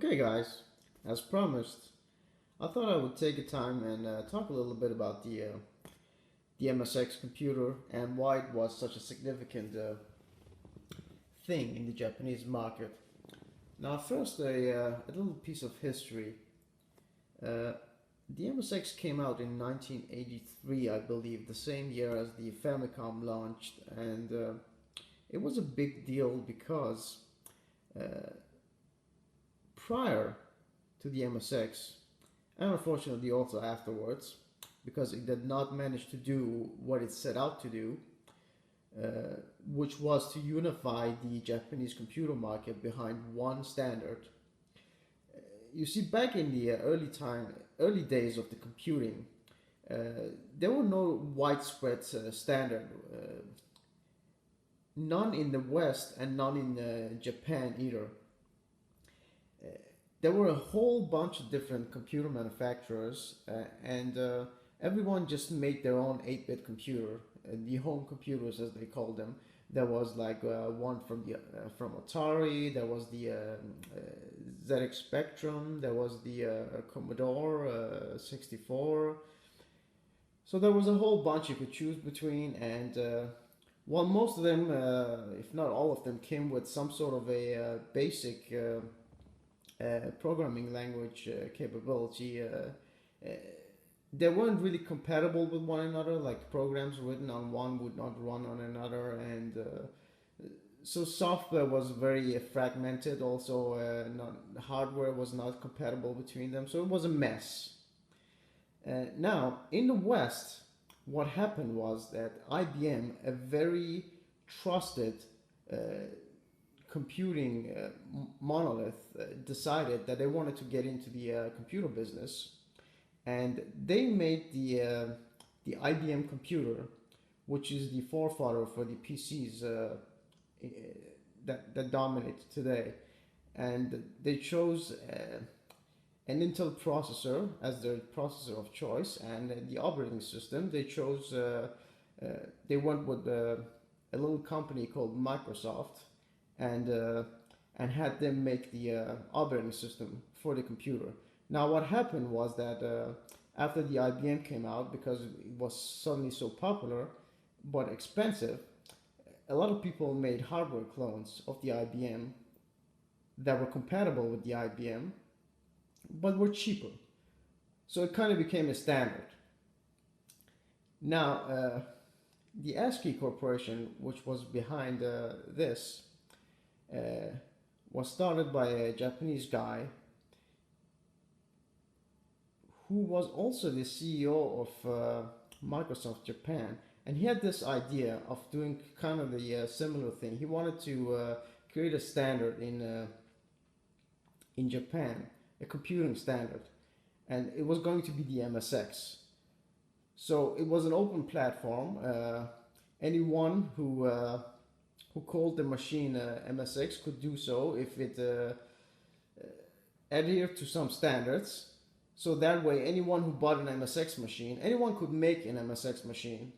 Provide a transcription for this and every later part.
Okay, guys, as promised, I thought I would take a time and talk a little bit about the MSX computer and why it was such a significant thing in the Japanese market. Now, first, a little piece of history. Uh, the MSX came out in 1983, I believe, the same year as the Famicom launched, and it was a big deal because uh, prior to the MSX, and unfortunately also afterwards, because it did not manage to do what it set out to do, which was to unify the Japanese computer market behind one standard. You see, back in the early days of the computing, uh, there were no widespread standard, none in the West and none in Japan either. There were a whole bunch of different computer manufacturers, and everyone just made their own 8-bit computer, the home computers as they called them. There was like one from Atari. There was the ZX Spectrum. There was the Commodore 64. So there was a whole bunch you could choose between, and while most of them, if not all of them, came with some sort of a basic programming language capability. They weren't really compatible with one another. Like programs written on one would not run on another, and so software was very fragmented. Also, hardware was not compatible between them, so it was a mess. Now, in the West, what happened was that IBM, a very trusted uh, computing monolith, decided that they wanted to get into the computer business, and they made the IBM computer, which is the forefather for the PCs that dominate today, and they chose an Intel processor as their processor of choice, and the operating system they chose. They went with a little company called Microsoft, and had them make the operating system for the computer. Now, what happened was that after the IBM came out, because it was suddenly so popular but expensive, a lot of people made hardware clones of the IBM that were compatible with the IBM but were cheaper. So it kind of became a standard. Now, the ASCII Corporation, which was behind this, was started by a Japanese guy who was also the CEO of Microsoft Japan, and he had this idea of doing kind of the similar thing. He wanted to create a standard in Japan, a computing standard, and it was going to be the MSX. So it was an open platform. Anyone who called the machine MSX could do so if it adhered to some standards. So that way, anyone who bought an MSX machine, anyone could make an MSX machine,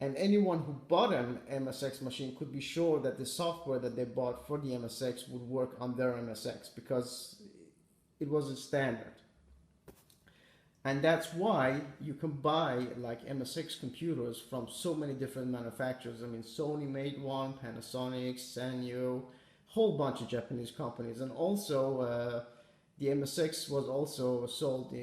and anyone who bought an MSX machine could be sure that the software that they bought for the MSX would work on their MSX because it was a standard. And that's why you can buy like MSX computers from so many different manufacturers. I mean, Sony made one, Panasonic, Sanyo, whole bunch of Japanese companies, and also the MSX was also sold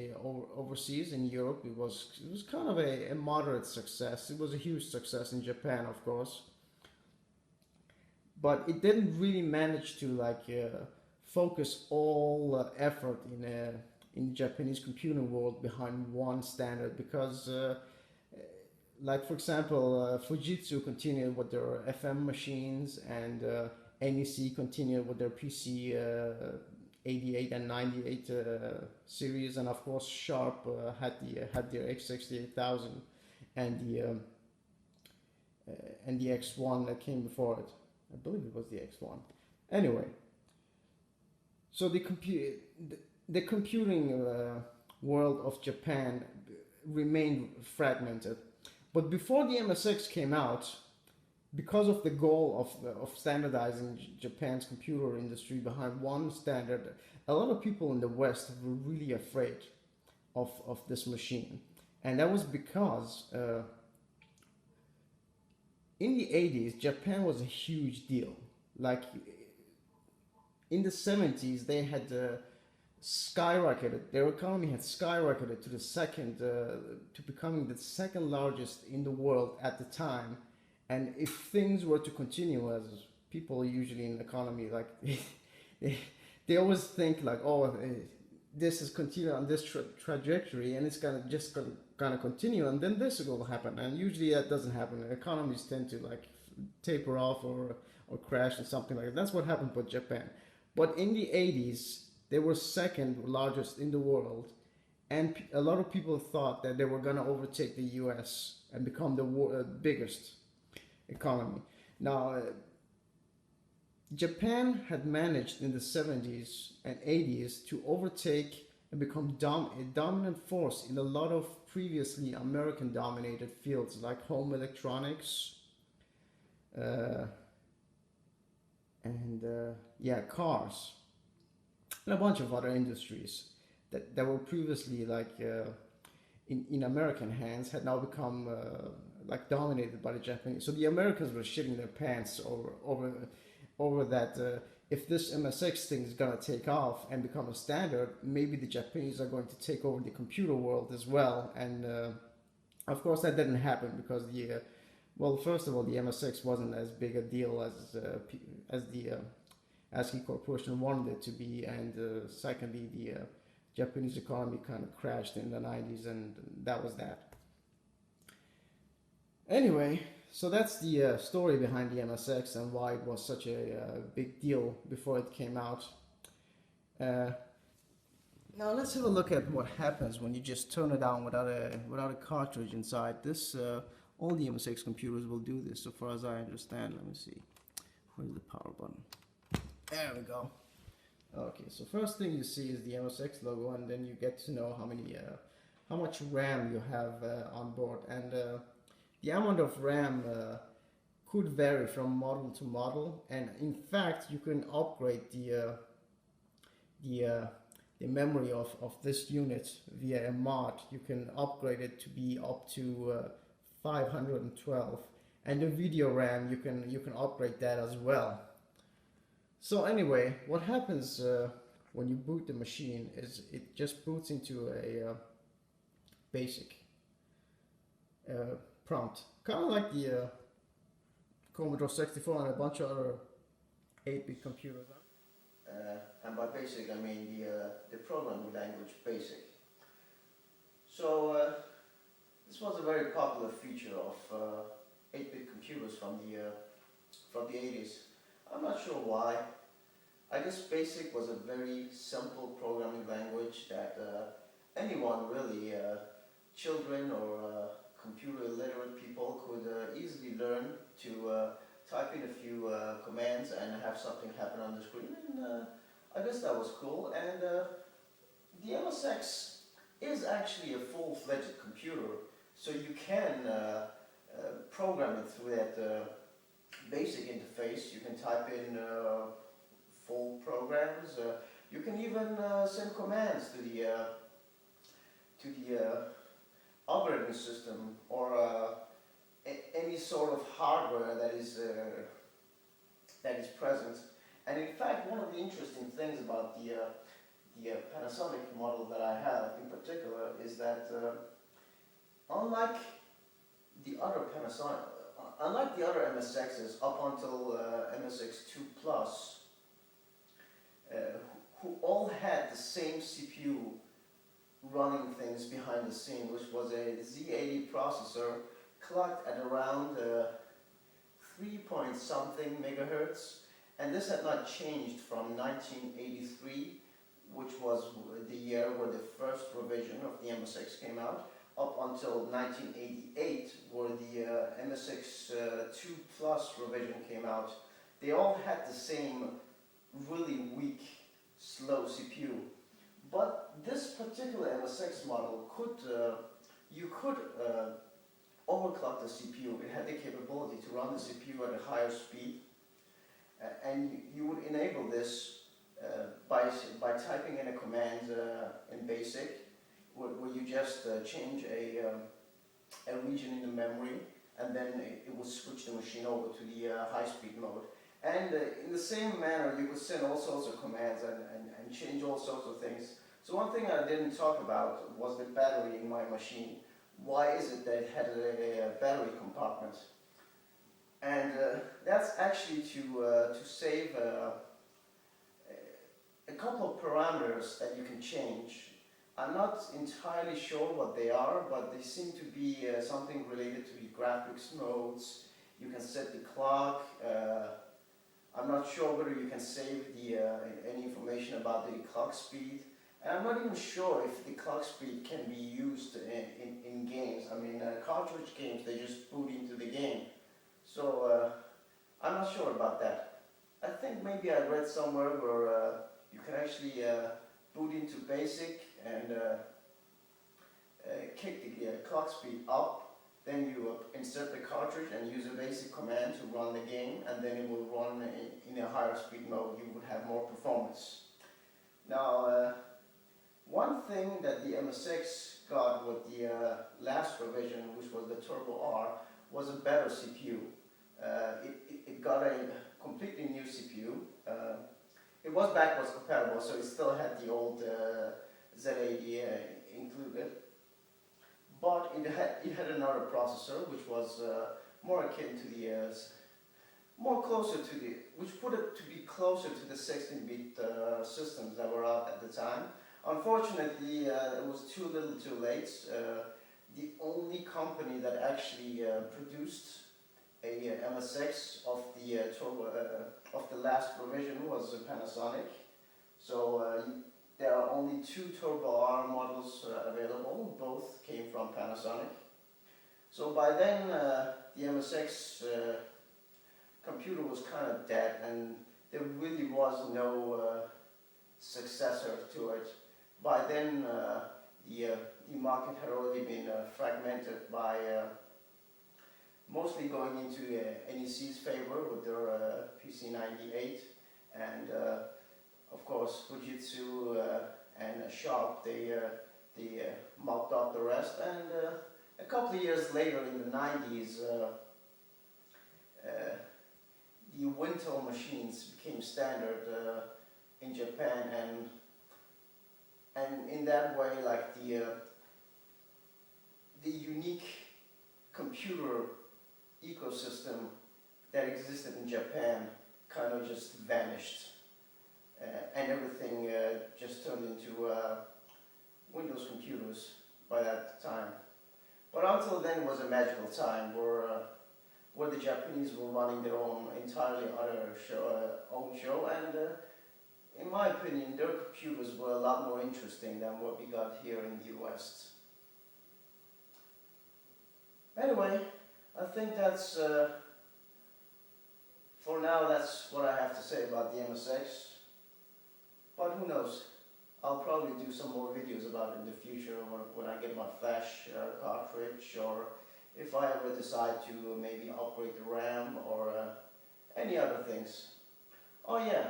overseas in Europe. It was kind of a moderate success. It was a huge success in Japan, of course, but it didn't really manage to focus all effort in the Japanese computing world behind one standard, because like for example Fujitsu continued with their FM machines, and NEC continued with their PC 88 and 98 series, and of course Sharp had their X68000 and the X1 that came before it. I believe it was the X1. Anyway, so the computing world of Japan remained fragmented. But before the MSX came out, because of the goal of standardizing Japan's computer industry behind one standard, a lot of people in the West were really afraid of this machine. And that was because in the 80s, Japan was a huge deal. Like in the 70s, they had skyrocketed. Their economy had skyrocketed to the second, to becoming the second largest in the world at the time. And if things were to continue, as people usually in the economy, like they always think like, oh, this is continue on this trajectory, and it's gonna continue, and then this will happen. And usually that doesn't happen. Economies tend to like taper off or crash or something like that. That's what happened with Japan. But in the 80s, they were second largest in the world, and a lot of people thought that they were gonna overtake the U.S. and become the biggest economy. Now, Japan had managed in the 70s and 80s to overtake and become a dominant force in a lot of previously American dominated fields like home electronics and cars and a bunch of other industries that were previously like in American hands had now become like dominated by the Japanese. So the Americans were shitting their pants over that. If this MSX thing is gonna take off and become a standard, maybe the Japanese are going to take over the computer world as well. And of course, that didn't happen because first of all, the MSX wasn't as big a deal as the ASCII Corporation wanted it to be, and secondly, the Japanese economy kind of crashed in the 90s, and that was that. Anyway, so that's the story behind the MSX and why it was such a big deal before it came out. Now let's have a look at what happens when you just turn it on without a cartridge inside. This all the MSX computers will do this, so far as I understand. Let me see. Where's the power button? There we go. Okay, so first thing you see is the MSX logo, and then you get to know how much RAM you have on board, and the amount of RAM could vary from model to model, and in fact you can upgrade the memory of this unit via a mod. You can upgrade it to be up to 512, and the video RAM you can upgrade that as well. So anyway, what happens when you boot the machine is it just boots into a basic prompt, kind of like the Commodore 64 and a bunch of other 8-bit computers. And by basic I mean the programming language BASIC. So this was a very popular feature of 8-bit computers from the 80s. I'm not sure why. I guess BASIC was a very simple programming language that anyone really, children or computer illiterate people could easily learn to type in a few commands and have something happen on the screen, and I guess that was cool. And the MSX is actually a full-fledged computer, so you can program it through that basic interface. You can type in full programs. You can even send commands to the operating system or any sort of hardware that is present. And in fact, one of the interesting things about the Panasonic model that I have in particular is that unlike the other MSXs up until MSX2 Plus, who all had the same CPU running things behind the scene, which was a Z80 processor clocked at around 3 point something megahertz, and this had not changed from 1983, which was the year where the first revision of the MSX came out, up until 1988, where the MSX2 Plus revision came out. They all had the same really weak, slow CPU. But this particular MSX model you could overclock the CPU. It had the capability to run the CPU at a higher speed, and you would enable this by typing in a command in BASIC, where you just change a region in the memory, and then it will switch the machine over to the high-speed mode. And in the same manner, you could send all sorts of commands and change all sorts of things. So one thing I didn't talk about was the battery in my machine. Why is it that it had a battery compartment? And that's actually to save a couple of parameters that you can change. I'm not entirely sure what they are, but they seem to be something related to the graphics modes. You can set the clock. I'm not sure whether you can save any information about the clock speed. And I'm not even sure if the clock speed can be used in games. I mean, cartridge games, they just boot into the game. So I'm not sure about that. I think maybe I read somewhere where you can actually boot into BASIC and kick the clock speed up. Then you insert the cartridge and use a BASIC command to run the game, and then it will run in a higher speed mode. You would have more performance. Now, one thing that the MSX got with the last revision, which was the Turbo R, was a better CPU. It got a completely new CPU. It was backwards compatible, so it still had the old Z80 included. But it had another processor, which was more akin to the, which put it to be closer to the 16-bit systems that were out at the time. Unfortunately, it was too little too late. The only company that actually produced a MSX of the last revision was Panasonic. So there are only 2 Turbo R models available. Both came from Panasonic. So by then, the MSX computer was kind of dead, and there really was no successor to it. By then, the market had already been fragmented by mostly going into NEC's favor with their PC98, and of course Fujitsu and Sharp, they mopped up the rest. And a couple of years later, in the 90s, the Wintel machines became standard in Japan, and in that way, like the unique computer ecosystem that existed in Japan kind of just vanished, and everything just turned into Windows computers by that time. But until then, it was a magical time where the Japanese were running their own entirely own show, and in my opinion, their computers were a lot more interesting than what we got here in the West. Anyway, I think that's, for now, that's what I have to say about the MSX. But who knows? I'll probably do some more videos about it in the future when I get my flash cartridge, or if I ever decide to maybe upgrade the RAM or any other things. Oh yeah,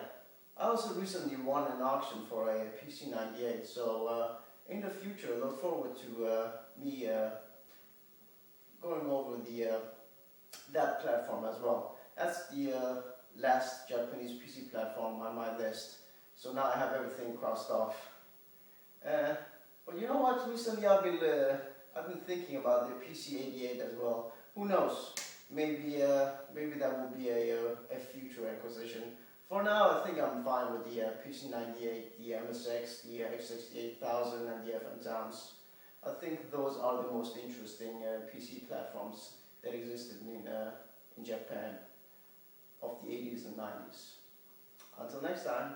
I also recently won an auction for a PC98, so in the future look forward to me going over that platform as well. That's the last Japanese PC platform on my list, so now I have everything crossed off. But you know what? Recently I've been thinking about the PC88 as well. Who knows? Maybe that will be a future acquisition. For now, I think I'm fine with the PC98, the MSX, the X68000, and the FM Towns. I think those are the most interesting PC platforms that existed in Japan of the 80s and 90s. Until next time.